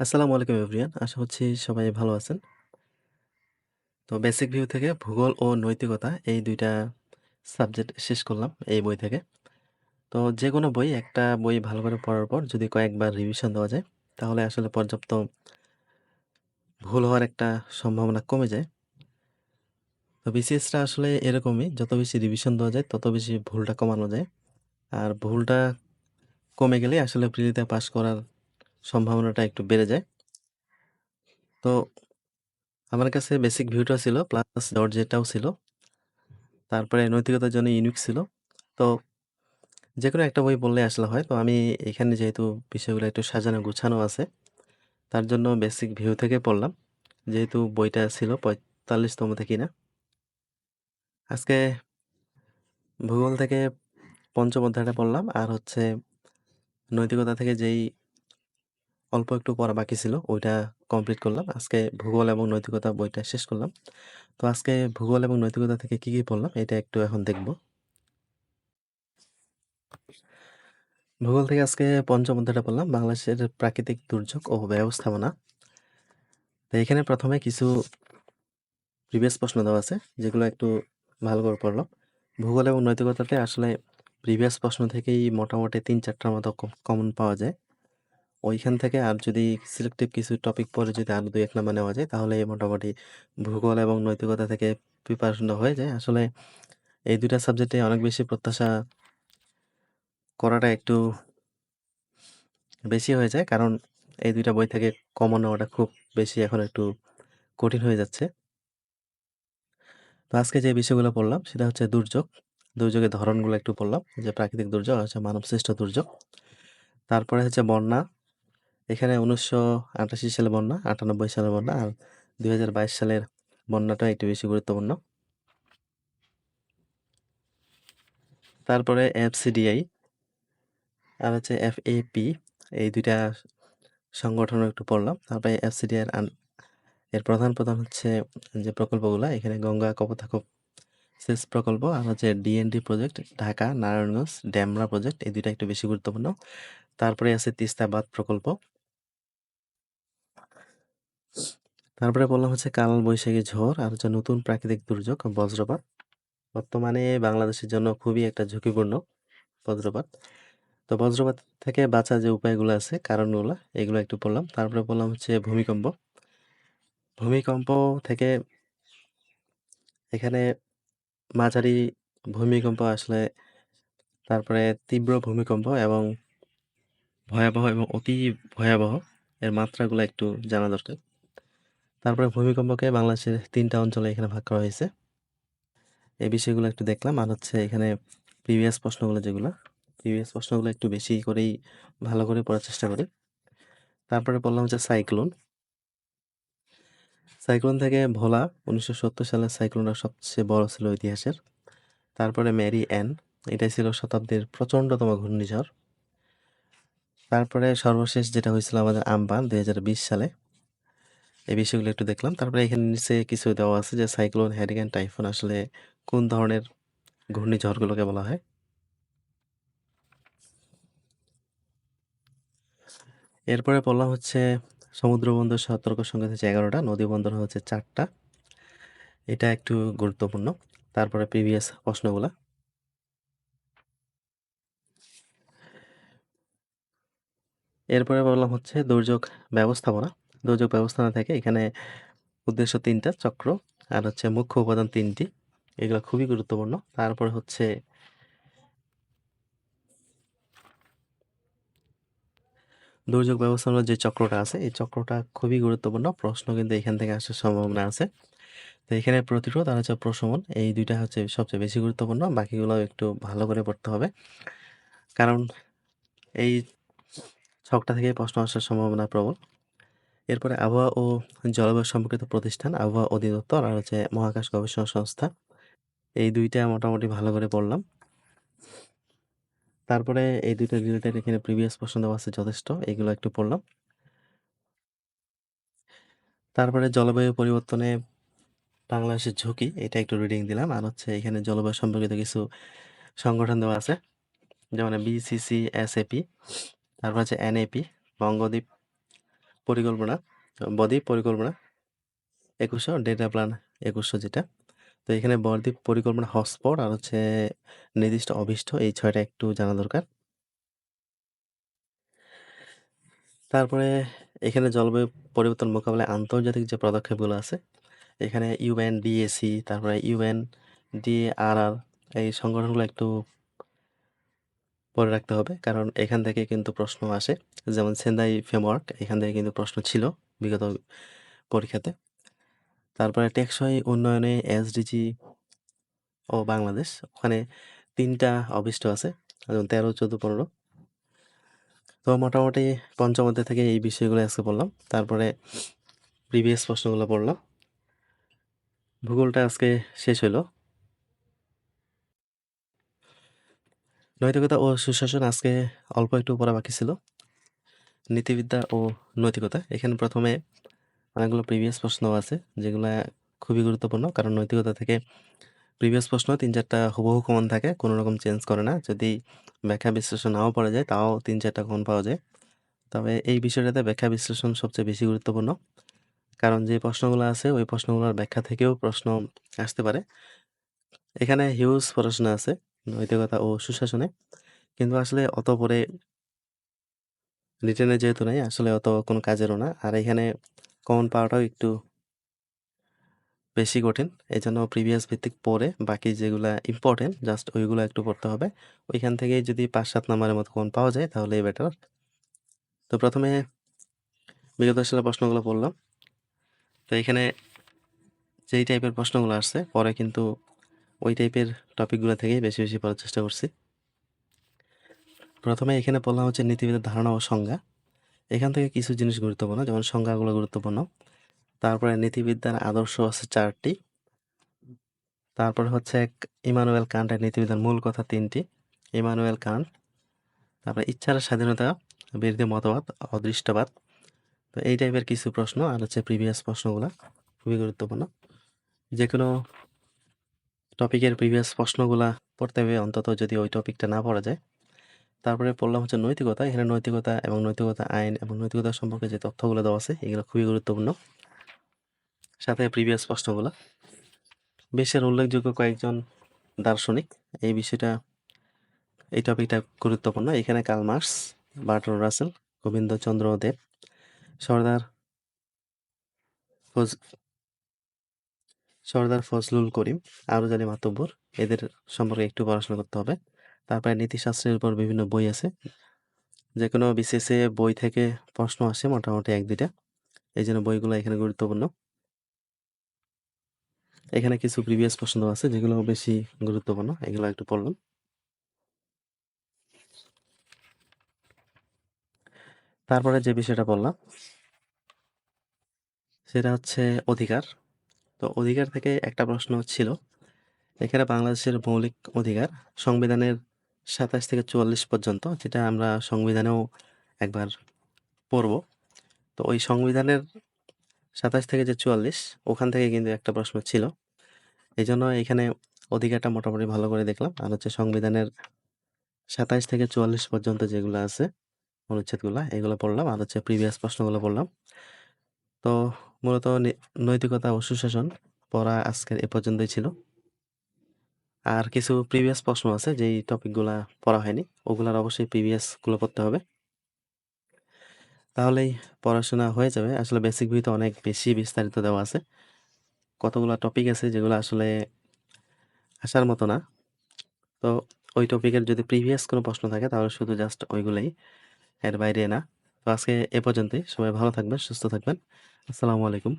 আসসালামু আলাইকুম এভরিওয়ান। আশা করছি সবাই ভালো আছেন। তো বেসিক ভিউ থেকে ভূগোল ও নৈতিকতা এই ২ টা সাবজেক্ট শেষ করলাম এই বই থেকে। তো যেকোনো বই একটা বই ভালো করে পড়ার পর যদি কয়েকবার রিভিশন দেওয়া যায়, তাহলে আসলে পর্যাপ্ত ভুল হওয়ার একটা সম্ভাবনা কমে যায়। তো বিসিএসটা আসলে এরকমই, যত বেশি রিভিশন দেওয়া যায় তত বেশি ভুলটা কমানো যায়। আর ভুলটা কমে গেলেই আসলে প্রিলিতে পাস করার সম্ভাবনাটা একটু বেড়ে যায়। তো আমার কাছে বেসিক ভিউটা ছিল প্লাস জর্জেটাও ছিল। তারপরে নৈতিকতার জন্য ইউনিক ছিল। তো যেকোনো একটা বই পড়লেই আসলে হয়। তো আমি এখানে যেহেতু বিষয়গুলো একটু সাজানো গুছানো আছে, তার জন্য বেসিক ভিউ থেকে পড়লাম। যেহেতু বইটা ছিল ৪৫তম তে কিনা। আজকে ভূগোল থেকে ৫ম অধ্যায়টা পড়লাম। আর হচ্ছে নৈতিকতা থেকে যেই অল্প একটু পড়া বাকি ছিল ওইটা কমপ্লিট করলাম। আজকে ভূগোল এবং নৈতিকতা বইটা শেষ করলাম। তো আজকে ভূগোল এবং নৈতিকতা থেকে কি পড়লাম এটা একটু এখন দেখব। ভূগোল থেকে আজকে ৫ম অধ্যায়টা পড়লাম, বাংলাদেশের প্রাকৃতিক দুর্যোগ ও ব্যবস্থাপনা। তো এখানে ১ম এ কিছু প্রিভিয়াস প্রশ্ন দেওয়া আছে, যেগুলো একটু ভালো করে পড়লাম। ভূগোল এবং নৈতিকতাতে আসলে প্রিভিয়াস প্রশ্ন থেকেই মোটামুটি ৩-৪ টার মতো কমন পাওয়া যায়। ওইখান থেকে আর যদি সিলেক্টিভ কিছু টপিক পড়ে যদি আরো ২-১ নাম্বার নেওয়া যায়, তাহলে মোটামুটি ভূগোল এবং নৈতিকতা থেকে প্রিপারেশনটা হয়ে যায়। আসলে এই ২ টা সাবজেক্টে অনেক বেশি প্রত্যাশা করাটা একটু বেশি হয়ে যায়। কারণ এই ২ টা বই থেকে কমন নেওয়াটা খুব বেশি এখন একটু কঠিন হয়ে যাচ্ছে। তো আজকে যে বিষয়গুলো পড়লাম সেটা হচ্ছে দুর্যোগ। দুর্যোগের ধরনগুলো একটু পড়লাম। যে প্রাকৃতিক দুর্যোগ আর হচ্ছে মানবসৃষ্ট দুর্যোগ। তারপরে হচ্ছে বন্যা। এখানে ১৯৮৮ সালে বন্যা, ৯৮ সালে বন্যা আর ২০২২ সালের বন্যাটা একটু বেশি গুরুত্বপূর্ণ। তারপরে এফসিডিআই আর হচ্ছে এফএপি, এই ২ টা সংগঠন একটু পড়লাম। তারপরে এফসিডিআই এর প্রধান হচ্ছে যে প্রকল্পগুলা, এখানে গঙ্গা কপোতাক্ষ সেচ প্রকল্প আর হচ্ছে DND project, Dhaka Narayanganj Demra project, এই ২ টা একটু বেশি গুরুত্বপূর্ণ। তারপরে আছে তিস্তা বাঁধ প্রকল্প। তারপরে বললাম হচ্ছে কালবৈশাখী ঝড় আর হচ্ছে নতুন প্রাকৃতিক দুর্যোগ বজ্রপাত। বর্তমানে বাংলাদেশের জন্য খুবই একটা ঝুঁকিপূর্ণ বজ্রপাত। তো বজ্রপাত থেকে বাঁচার যে উপায়গুলো আছে, কারণগুলো, এগুলো একটু পড়লাম। তারপরে বললাম হচ্ছে ভূমিকম্প। ভূমিকম্প থেকে এখানে মাঝারি ভূমিকম্প আসলে, তারপরে তীব্র ভূমিকম্প এবং ভয়াবহ এবং অতি ভয়াবহ এর মাত্রাগুলো একটু জানা দরকার। তারপরে ভূমিকম্পকে বাংলাদেশের ৩ টা অঞ্চলে এখানে ভাগ করা হয়েছে। এই বিষয়গুলো একটু দেখলাম। আর হচ্ছে এখানে প্রিভিয়াস প্রশ্নগুলো একটু বেশি করেই ভালো করে পড়ার চেষ্টা করি। তারপরে পড়লাম হচ্ছে সাইক্লোন। সাইক্লোন থেকে ভোলা, ১৯৭০ সালের সাইক্লোনটা সবচেয়ে বড় ছিল ইতিহাসের। তারপরে ম্যারি অ্যান, এটাই ছিল শতাব্দীর প্রচণ্ডতম ঘূর্ণিঝড়। তারপরে সর্বশেষ যেটা হয়েছিল আমাদের আম্পান ২০২০ সালে। এই বিষয়গুলো একটু দেখলাম। তারপরে এখানে নিচে কিছু দেওয়া আছে যে সাইক্লোন, হ্যারিকেন, টাইফুন আসলে কোন ধরনের ঘূর্ণিঝড়গুলোকে বলা হয়। এরপরে পড়লাম হচ্ছে সমুদ্রবন্দর সতর্ক সংকেত হচ্ছে ১১টা, নদীবন্দর হচ্ছে ৪টা। এটা একটু গুরুত্বপূর্ণ। তারপরে প্রিভিয়াস প্রশ্নগুলা। এরপরে বললাম হচ্ছে দুর্যোগ ব্যবস্থাপনা। দুর্যোগ ব্যবস্থাপনা থেকে এখানে উদ্দেশ্য ৩টা, চক্র আর হচ্ছে মুখ্য উপাদান ৩টি। এগুলো খুবই গুরুত্বপূর্ণ। তারপরে হচ্ছে দুর্যোগ ব্যবস্থাপনার যে চক্রটা আছে, এই চক্রটা খুবই গুরুত্বপূর্ণ। প্রশ্ন কিন্তু এখান থেকে আসার সম্ভাবনা আছে। তো এখানে প্রতিরোধ আর হচ্ছে প্রশমন, এই ২ টা হচ্ছে সবচেয়ে বেশি গুরুত্বপূর্ণ। বাকিগুলো একটু ভালো করে পড়তে হবে। কারণ এই ছকটা থেকে প্রশ্ন আসার সম্ভাবনা প্রবল। এরপরে আবহাওয়া ও জলবায়ু সম্পর্কিত প্রতিষ্ঠান, আবহাওয়া অধিদপ্তর আর হচ্ছে মহাকাশ গবেষণা সংস্থা। এই ২ টা মোটামুটি ভালো করে পড়লাম। তারপরে এই ২ টা রিলেটেড এখানে প্রিভিয়াস প্রশ্ন দেওয়া আছে যথেষ্ট। এগুলো একটু পড়লাম। তারপরে জলবায়ু পরিবর্তনে বাংলাদেশের ঝুঁকি, এটা একটু রিডিং দিলাম। আর হচ্ছে এখানে জলবায়ু সম্পর্কিত কিছু সংগঠন দেওয়া আছে। যেমন বিসিসি, এসএপি, তারপর হচ্ছে এনএপি, বঙ্গদ্বীপ পরিকল্পনা, বদ্বীপ পরিকল্পনা ২১০০, ডেটা প্ল্যান ২১০০ যেটা। তো এখানে বদ্বীপ পরিকল্পনা হটস্পট আর হচ্ছে নির্দিষ্ট অভীষ্ট, এই ৬টা একটু জানা দরকার। তারপরে এখানে জলবায়ু পরিবর্তন মোকাবিলায় আন্তর্জাতিক যে পদক্ষেপগুলো আছে, এখানে UNDAC, তারপরে UNDARR, এই সংগঠনগুলো একটু পড়ে রাখতে হবে, কারণ এখান থেকে কিন্তু প্রশ্ন আসে। যেমন সেন্দাই ফ্রেমওয়ার্ক, এখান থেকে কিন্তু প্রশ্ন ছিল বিগত পরীক্ষাতে। তারপরে টেকসই উন্নয়নে SDG ও বাংলাদেশ, ওখানে ৩টা অভীষ্ট আছে, যেমন ১৩, ১৪, ১৫। তো মোটামুটি পঞ্চম অধ্যায় থেকে এই বিষয়গুলো আজকে পড়লাম। তারপরে প্রিভিয়াস প্রশ্নগুলো পড়লাম। ভূগোলটা আজকে শেষ হইলো। নৈতিকতা ও সুশাসন আজকে অল্প একটু পড়া বাকি ছিল। নীতিবিদ্যা ও নৈতিকতা, এখানে প্রথমে অনেকগুলো প্রিভিয়াস প্রশ্ন আছে যেগুলা খুবই গুরুত্বপূর্ণ, কারণ নৈতিকতা থেকে প্রিভিয়াস প্রশ্ন ৩-৪টা হুবহু কমন থাকে, কোনো রকম চেঞ্জ করে না। যদি ব্যাখ্যা বিশ্লেষণ নাও পড়া যায় তাও ৩-৪টা কমন পাওয়া যায়। তবে এই বিষয়টাতে ব্যাখ্যা বিশ্লেষণ সবচেয়ে বেশি গুরুত্বপূর্ণ, কারণ যে প্রশ্নগুলো আছে ওই প্রশ্নগুলোর ব্যাখ্যা থেকেও প্রশ্ন আসতে পারে। এখানে হিউজ পড়াশোনা আছে নৈতিকতা ও সুশাসনে, কিন্তু আসলে অত পড়ে রিটেনে যেহেতু নাই, আসলে অত কোনো কাজেরও না। আর এখানে কমন পাওয়াটাও একটু বেশি কঠিন। এজন্য প্রিভিয়াস ভিত্তিক পড়ে বাকি যেগুলা ইম্পর্টেন্ট জাস্ট ওইগুলো একটু পড়তে হবে। ওইখান থেকেই যদি ৫-৭ নাম্বারের মতো কমন পাওয়া যায় তাহলেই বেটার। তো প্রথমে বিগত সালের প্রশ্নগুলো পড়লাম। তো এখানে যেই টাইপের প্রশ্নগুলো আসছে পরে কিন্তু ওই টাইপের টপিকগুলো থেকেই বেশি বেশি পড়ার চেষ্টা করছি। প্রথমে এখানে পড়লাম হচ্ছে নীতিবিদের ধারণা ও সংজ্ঞা। এখান থেকে কিছু জিনিস গুরুত্বপূর্ণ, যেমন সংজ্ঞাগুলো গুরুত্বপূর্ণ। তারপরে নীতিবিদ্যার আদর্শ আছে ৪টি। তারপরে হচ্ছে ইমানুয়েল কান্টের নীতিবিদ্যার মূল কথা ৩টি। Immanuel Kant. তারপরে ইচ্ছার স্বাধীনতা বিরোধী মতবাদ, অদৃষ্টবাদ। তো এই টাইপের কিছু প্রশ্ন আর হচ্ছে প্রিভিয়াস প্রশ্নগুলো খুবই গুরুত্বপূর্ণ। যে কোনো টপিকের প্রিভিয়াস প্রশ্নগুলা পড়তে হবে অন্তত, যদি ওই টপিকটা না পড়া যায়। তারপরে পড়লাম হচ্ছে নৈতিকতা। এখানে নৈতিকতা এবং নৈতিকতা আইন এবং নৈতিকতা সম্পর্কে যে তথ্যগুলো দেওয়া আছে এগুলো খুবই গুরুত্বপূর্ণ, সাথে প্রিভিয়াস প্রশ্নগুলো। বিশ্বের উল্লেখযোগ্য কয়েকজন দার্শনিক, এই বিষয়টা, এই টপিকটা গুরুত্বপূর্ণ। এখানে Karl Marx, Bertrand Russell, Gobinda Chandra Dev, Sardar ফজ সর্দার ফজলুল করিম, আরুজালি মাতব্বর, এদের সম্পর্কে একটু পড়াশোনা করতে হবে। তারপরে নীতিশাস্ত্রের উপর বিভিন্ন বই আছে, যে কোনো বিসিএসে বই থেকে প্রশ্ন আসে মোটামুটি ১-২টা, এই জন্য বইগুলো এখানে গুরুত্বপূর্ণ। এখানে কিছু প্রিভিয়াস প্রশ্ন আছে যেগুলো বেশি গুরুত্বপূর্ণ, এগুলো একটু পড়লাম। তারপরে যে বিষয়টা বললাম সেটা হচ্ছে অধিকার। তো অধিকার থেকে একটা প্রশ্ন ছিল, এখানে বাংলাদেশের মৌলিক অধিকার সংবিধানের ২৭ থেকে ৪৪ পর্যন্ত, যেটা আমরা সংবিধানেও একবার পড়ব। তো ওই সংবিধানের ২৭ থেকে যে ৪৪, ওখান থেকে কিন্তু একটা প্রশ্ন ছিল। এই জন্য এখানে অধিকারটা মোটামুটি ভালো করে দেখলাম, আর হচ্ছে সংবিধানের ২৭ থেকে ৪৪ পর্যন্ত যেগুলো আছে অনুচ্ছেদগুলা, এগুলো পড়লাম, আর হচ্ছে প্রিভিয়াস প্রশ্নগুলো পড়লাম। তো মূলত নৈতিকতা ও সুশাসন পড়া আজকের এ পর্যন্তই ছিল। আর কিছু প্রিভিয়াস প্রশ্ন আছে যেই টপিকগুলা পড়া হয়নি, ওগুলার অবশ্যই প্রিভিয়াসগুলো পড়তে হবে, তাহলেই পড়াশোনা হয়ে যাবে। আসলে বেসিক ভিউতে অনেক বেশি বিস্তারিত দেওয়া আছে, কতগুলা টপিক আছে যেগুলো আসলে আসার মতো না। তো ওই টপিকের যদি প্রিভিয়াস কোনো প্রশ্ন থাকে তাহলে শুধু জাস্ট ওইগুলাই, এর বাইরে না। তো আজকে এ পর্যন্তই। সবাই ভালো থাকবেন, সুস্থ থাকবেন। আসসালামু আলাইকুম।